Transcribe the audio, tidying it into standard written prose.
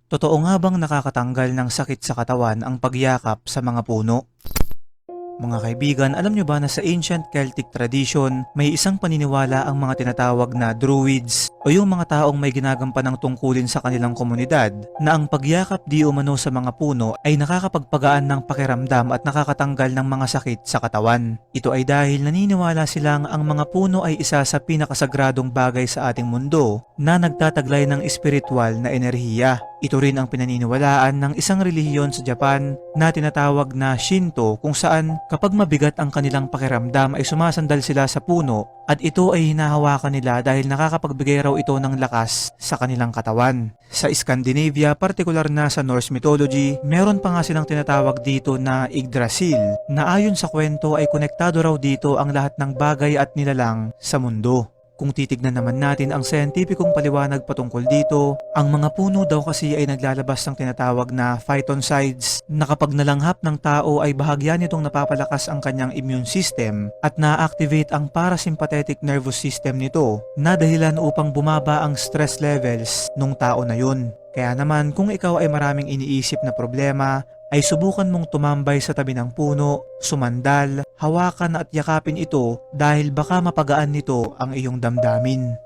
Totoo nga bang nakakatanggal ng sakit sa katawan ang pagyakap sa mga puno? Mga kaibigan, alam nyo ba na sa ancient Celtic tradition, may isang paniniwala ang mga tinatawag na Druids o yung mga taong may ginagampanang tungkulin sa kanilang komunidad na ang pagyakap di umano sa mga puno ay nakakapagpagaan ng pakiramdam at nakakatanggal ng mga sakit sa katawan. Ito ay dahil naniniwala silang ang mga puno ay isa sa pinakasagradong bagay sa ating mundo na nagtataglay ng espiritual na enerhiya. Ito rin ang pinaniniwalaan ng isang relihiyon sa Japan na tinatawag na Shinto, kung saan kapag mabigat ang kanilang pakiramdam ay sumasandal sila sa puno at ito ay hinahawakan nila dahil nakakapagbigay raw ito ng lakas sa kanilang katawan. Sa Scandinavia, partikular na sa Norse mythology, meron pa nga silang tinatawag dito na Yggdrasil na ayon sa kwento ay konektado raw dito ang lahat ng bagay at nilalang sa mundo. Kung titignan naman natin ang siyentipikong paliwanag patungkol dito, ang mga puno daw kasi ay naglalabas ng tinatawag na phytoncides na kapag nalanghap ng tao ay bahagya nitong napapalakas ang kanyang immune system at na-activate ang parasympathetic nervous system nito na dahilan upang bumaba ang stress levels nung tao na yun. Kaya naman kung ikaw ay maraming iniisip na problema, ay subukan mong tumambay sa tabi ng puno, sumandal, hawakan at yakapin ito dahil baka mapagaan nito ang iyong damdamin.